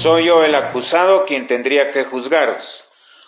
Soy yo el acusado quien tendría que juzgaros.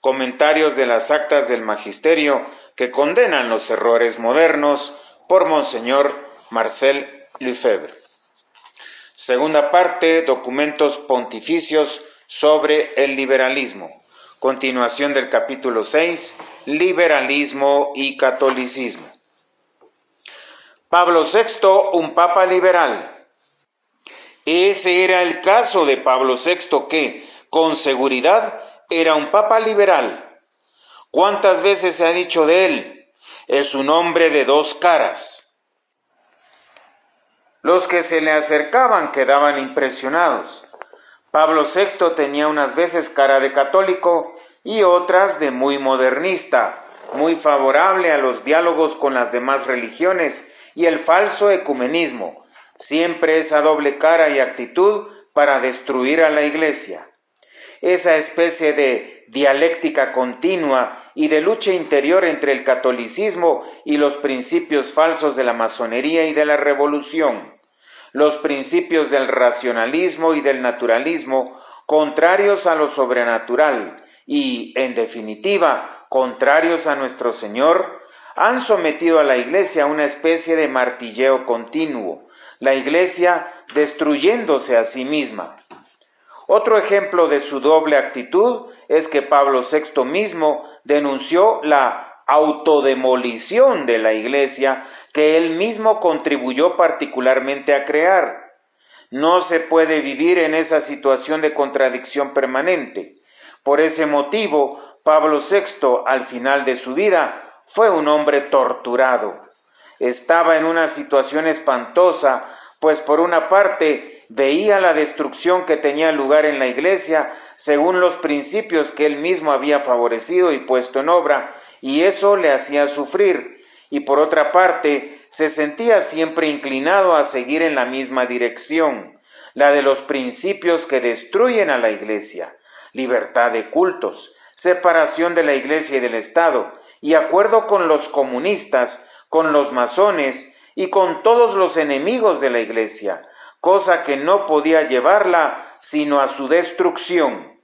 Comentarios de las actas del magisterio que condenan los errores modernos por Monseñor Marcel Lefebvre. Segunda parte, documentos pontificios sobre el liberalismo. Continuación del capítulo 6, liberalismo y catolicismo. Pablo VI, un papa liberal. Ese era el caso de Pablo VI, que, con seguridad, era un papa liberal. ¿Cuántas veces se ha dicho de él? Es un hombre de dos caras. Los que se le acercaban quedaban impresionados. Pablo VI tenía unas veces cara de católico y otras de muy modernista, muy favorable a los diálogos con las demás religiones y el falso ecumenismo, siempre esa doble cara y actitud para destruir a la Iglesia. Esa especie de dialéctica continua y de lucha interior entre el catolicismo y los principios falsos de la masonería y de la revolución, los principios del racionalismo y del naturalismo, contrarios a lo sobrenatural y, en definitiva, contrarios a nuestro Señor, han sometido a la Iglesia a una especie de martilleo continuo, la Iglesia destruyéndose a sí misma. Otro ejemplo de su doble actitud es que Pablo VI mismo denunció la autodemolición de la Iglesia que él mismo contribuyó particularmente a crear. No se puede vivir en esa situación de contradicción permanente. Por ese motivo, Pablo VI, al final de su vida, fue un hombre torturado. Estaba en una situación espantosa, pues por una parte veía la destrucción que tenía lugar en la Iglesia según los principios que él mismo había favorecido y puesto en obra, y eso le hacía sufrir, y por otra parte se sentía siempre inclinado a seguir en la misma dirección, la de los principios que destruyen a la Iglesia: libertad de cultos, separación de la Iglesia y del Estado, y acuerdo con los comunistas, con los masones y con todos los enemigos de la Iglesia, cosa que no podía llevarla sino a su destrucción.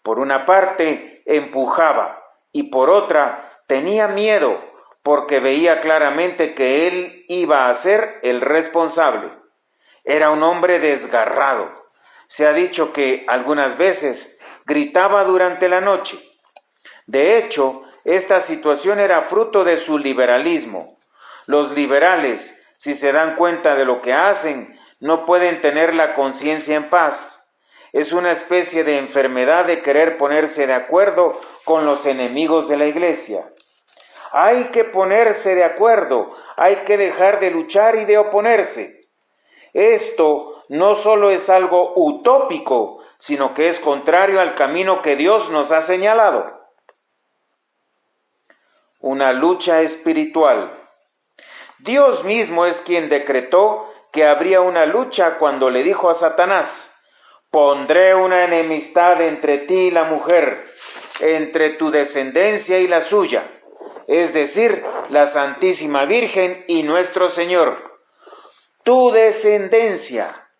Por una parte empujaba y por otra tenía miedo, porque veía claramente que él iba a ser el responsable. Era un hombre desgarrado. Se ha dicho que algunas veces gritaba durante la noche. De hecho, esta situación era fruto de su liberalismo. Los liberales, si se dan cuenta de lo que hacen, no pueden tener la conciencia en paz. Es una especie de enfermedad de querer ponerse de acuerdo con los enemigos de la Iglesia. Hay que ponerse de acuerdo, hay que dejar de luchar y de oponerse. Esto no solo es algo utópico, sino que es contrario al camino que Dios nos ha señalado. Una lucha espiritual. Dios mismo es quien decretó que habría una lucha cuando le dijo a Satanás: pondré una enemistad entre ti y la mujer, entre tu descendencia y la suya, es decir, la Santísima Virgen y nuestro Señor. Tu descendencia.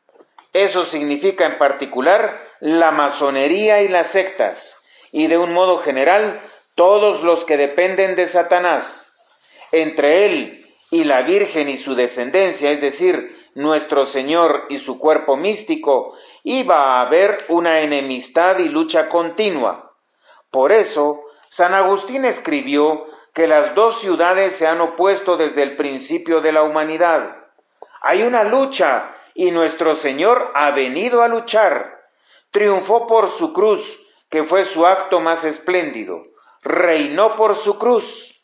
Eso significa en particular la masonería y las sectas, y de un modo general todos los que dependen de Satanás. Entre él y la Virgen y su descendencia, es decir, nuestro Señor y su cuerpo místico, iba a haber una enemistad y lucha continua. Por eso, San Agustín escribió que las dos ciudades se han opuesto desde el principio de la humanidad. Hay una lucha y nuestro Señor ha venido a luchar. Triunfó por su cruz, que fue su acto más espléndido. Reinó por su cruz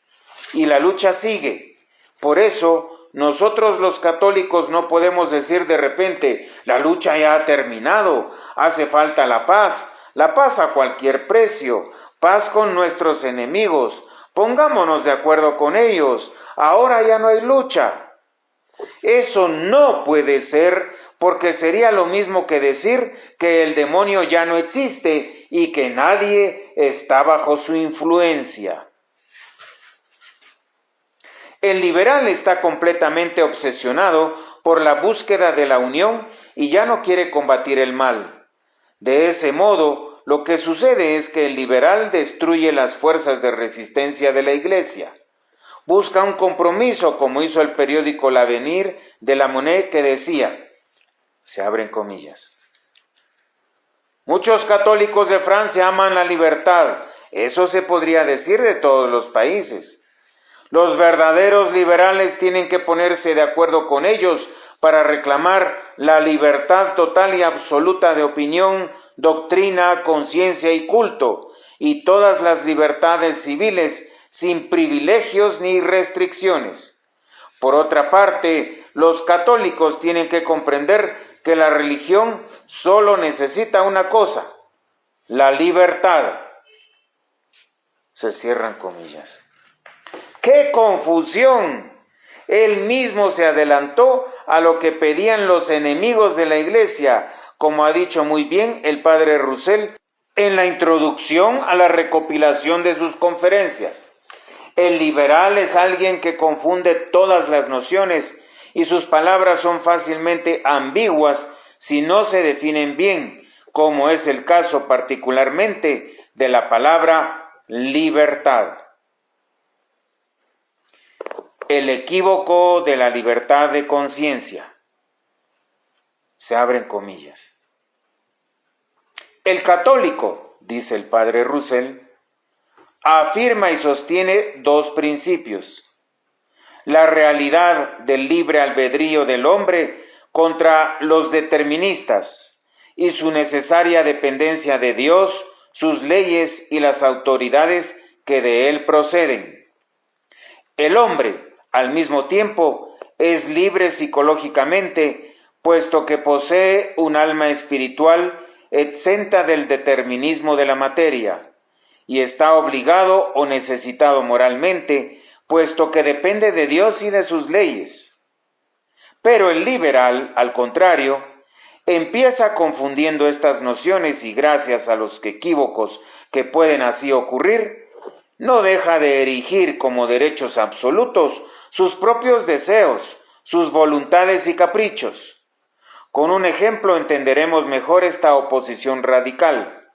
y la lucha sigue. Por eso, nosotros los católicos no podemos decir de repente: la lucha ya ha terminado, hace falta la paz a cualquier precio, paz con nuestros enemigos, pongámonos de acuerdo con ellos, ahora ya no hay lucha. Eso no puede ser, porque sería lo mismo que decir que el demonio ya no existe y que nadie está bajo su influencia. El liberal está completamente obsesionado por la búsqueda de la unión y ya no quiere combatir el mal. De ese modo, lo que sucede es que el liberal destruye las fuerzas de resistencia de la Iglesia. Busca un compromiso, como hizo el periódico L'Avenir de la Monnaie, que decía, se abren comillas, muchos católicos de Francia aman la libertad. Eso se podría decir de todos los países. Los verdaderos liberales tienen que ponerse de acuerdo con ellos para reclamar la libertad total y absoluta de opinión, doctrina, conciencia y culto, y todas las libertades civiles sin privilegios ni restricciones. Por otra parte, los católicos tienen que comprender que la religión solo necesita una cosa, la libertad. Se cierran comillas. ¡Qué confusión! Él mismo se adelantó a lo que pedían los enemigos de la Iglesia, como ha dicho muy bien el padre Roussel en la introducción a la recopilación de sus conferencias. El liberal es alguien que confunde todas las nociones y sus palabras son fácilmente ambiguas si no se definen bien, como es el caso particularmente de la palabra libertad. El equívoco de la libertad de conciencia. Se abren comillas. El católico, dice el padre Roussel, afirma y sostiene dos principios: la realidad del libre albedrío del hombre contra los deterministas y su necesaria dependencia de Dios, sus leyes y las autoridades que de él proceden. El hombre, al mismo tiempo, es libre psicológicamente, puesto que posee un alma espiritual exenta del determinismo de la materia, y está obligado o necesitado moralmente, puesto que depende de Dios y de sus leyes. Pero el liberal, al contrario, empieza confundiendo estas nociones y gracias a los equívocos que pueden así ocurrir, no deja de erigir como derechos absolutos sus propios deseos, sus voluntades y caprichos. Con un ejemplo entenderemos mejor esta oposición radical.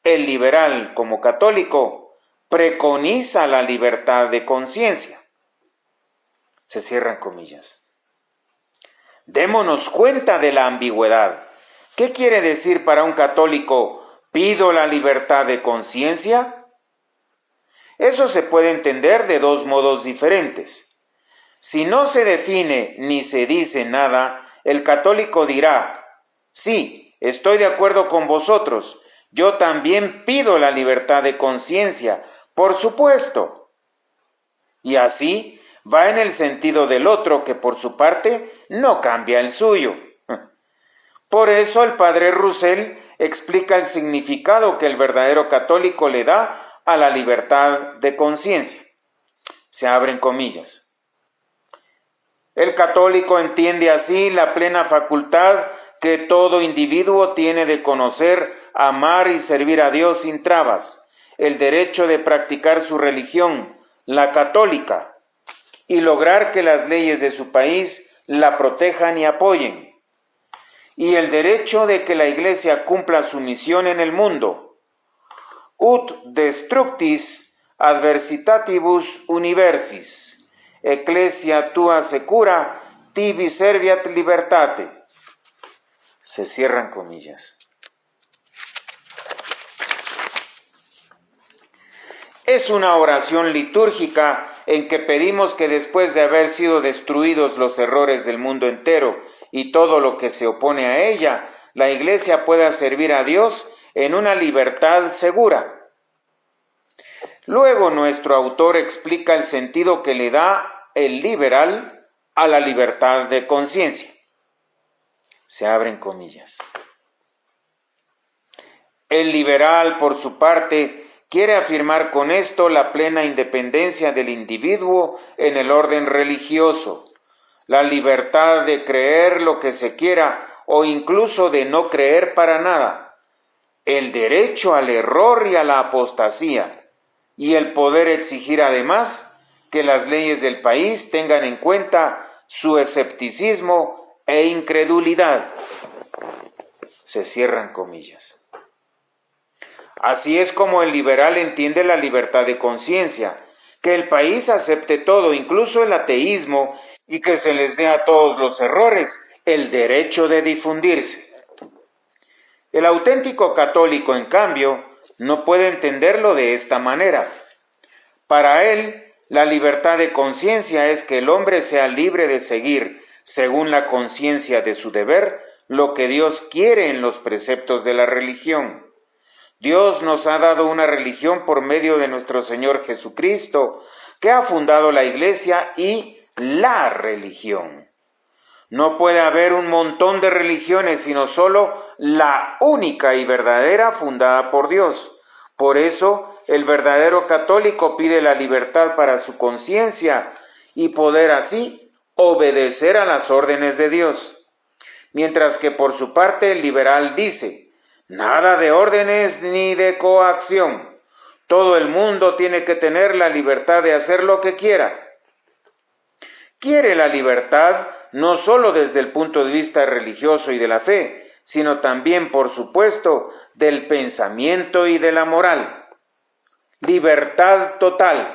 El liberal, como católico, preconiza la libertad de conciencia. Se cierran comillas. Démonos cuenta de la ambigüedad. ¿Qué quiere decir para un católico pido la libertad de conciencia? Eso se puede entender de dos modos diferentes. Si no se define ni se dice nada, el católico dirá, sí, estoy de acuerdo con vosotros, yo también pido la libertad de conciencia, por supuesto. Y así va en el sentido del otro, que por su parte no cambia el suyo. Por eso el padre Roussel explica el significado que el verdadero católico le da a la libertad de conciencia. Se abren comillas. El católico entiende así la plena facultad que todo individuo tiene de conocer, amar y servir a Dios sin trabas, el derecho de practicar su religión, la católica, y lograr que las leyes de su país la protejan y apoyen, y el derecho de que la Iglesia cumpla su misión en el mundo. Ut destructis adversitatibus universis. Ecclesia tua secura, tibi serviat libertate. Se cierran comillas. Es una oración litúrgica en que pedimos que después de haber sido destruidos los errores del mundo entero y todo lo que se opone a ella, la Iglesia pueda servir a Dios en una libertad segura. Luego nuestro autor explica el sentido que le da el liberal a la libertad de conciencia. Se abren comillas. El liberal, por su parte, quiere afirmar con esto la plena independencia del individuo en el orden religioso, la libertad de creer lo que se quiera o incluso de no creer para nada, el derecho al error y a la apostasía, y el poder exigir además que las leyes del país tengan en cuenta su escepticismo e incredulidad. Se cierran comillas. Así es como el liberal entiende la libertad de conciencia, que el país acepte todo, incluso el ateísmo, y que se les dé a todos los errores el derecho de difundirse. El auténtico católico, en cambio, no puede entenderlo de esta manera. Para él, la libertad de conciencia es que el hombre sea libre de seguir, según la conciencia de su deber, lo que Dios quiere en los preceptos de la religión. Dios nos ha dado una religión por medio de nuestro Señor Jesucristo, que ha fundado la Iglesia y la religión. No puede haber un montón de religiones, sino solo la única y verdadera fundada por Dios. Por eso, el verdadero católico pide la libertad para su conciencia y poder así obedecer a las órdenes de Dios. Mientras que por su parte el liberal dice, nada de órdenes ni de coacción. Todo el mundo tiene que tener la libertad de hacer lo que quiera. Quiere la libertad no solo desde el punto de vista religioso y de la fe, sino también, por supuesto, del pensamiento y de la moral. Libertad total.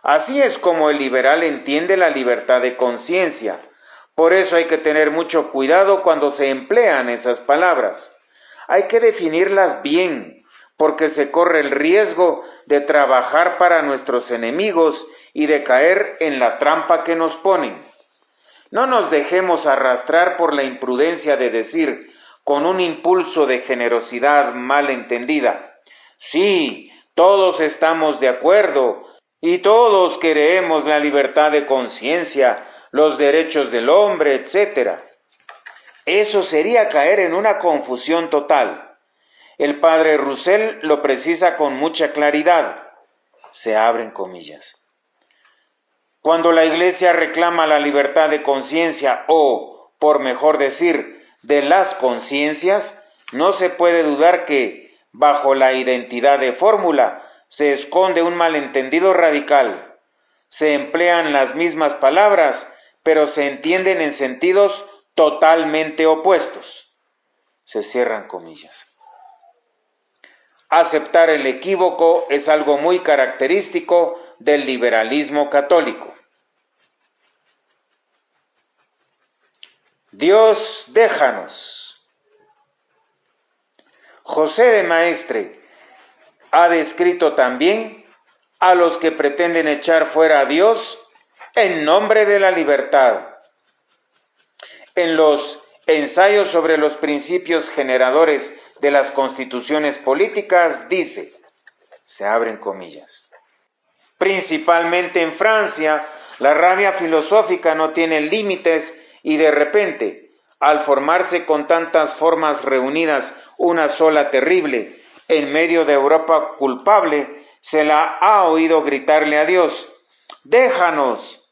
Así es como el liberal entiende la libertad de conciencia. Por eso hay que tener mucho cuidado cuando se emplean esas palabras. Hay que definirlas bien, porque se corre el riesgo de trabajar para nuestros enemigos y de caer en la trampa que nos ponen. No nos dejemos arrastrar por la imprudencia de decir, con un impulso de generosidad mal entendida, sí, todos estamos de acuerdo y todos queremos la libertad de conciencia, los derechos del hombre, etc. Eso sería caer en una confusión total. El padre Roussel lo precisa con mucha claridad. Se abren comillas. Cuando la Iglesia reclama la libertad de conciencia o, por mejor decir, de las conciencias, no se puede dudar que, bajo la identidad de fórmula, se esconde un malentendido radical. Se emplean las mismas palabras, pero se entienden en sentidos totalmente opuestos. Se cierran comillas. Aceptar el equívoco es algo muy característico del liberalismo católico. Dios, déjanos. José de Maestre ha descrito también a los que pretenden echar fuera a Dios en nombre de la libertad. En los ensayos sobre los principios generadores de las constituciones políticas dice, se abren comillas, principalmente en Francia, la rabia filosófica no tiene límites y de repente, al formarse con tantas formas reunidas una sola terrible, en medio de Europa culpable, se la ha oído gritarle a Dios, déjanos.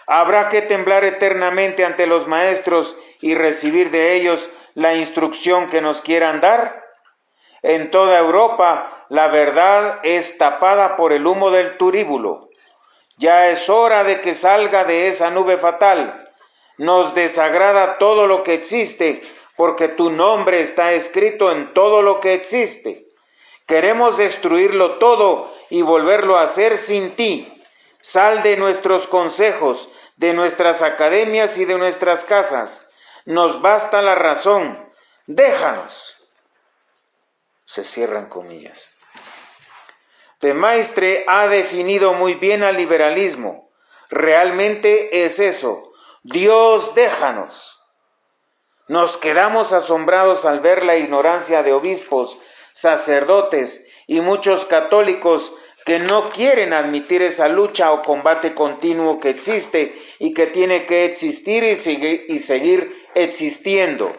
Habrá que temblar eternamente ante los maestros y recibir de ellos la instrucción que nos quieran dar. En toda Europa la verdad es tapada por el humo del turíbulo. Ya es hora de que salga de esa nube fatal. Nos desagrada todo lo que existe, porque tu nombre está escrito en todo lo que existe. Queremos destruirlo todo y volverlo a hacer sin ti. Sal de nuestros consejos, de nuestras academias y de nuestras casas. Nos basta la razón. Déjanos. Se cierran comillas. De Maistre ha definido muy bien al liberalismo. Realmente es eso. Dios, déjanos. Nos quedamos asombrados al ver la ignorancia de obispos, sacerdotes y muchos católicos que no quieren admitir esa lucha o combate continuo que existe y que tiene que existir y seguir existiendo.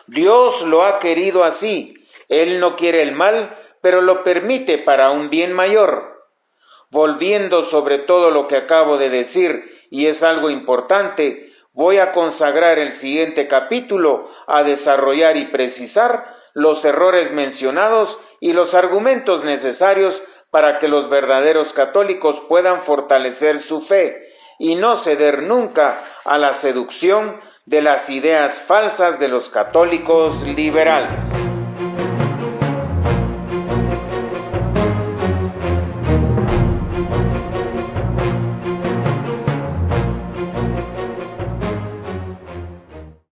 Dios lo ha querido así. Él no quiere el mal, pero lo permite para un bien mayor. Volviendo sobre todo lo que acabo de decir, y es algo importante, voy a consagrar el siguiente capítulo a desarrollar y precisar los errores mencionados y los argumentos necesarios para que los verdaderos católicos puedan fortalecer su fe y no ceder nunca a la seducción de las ideas falsas de los católicos liberales.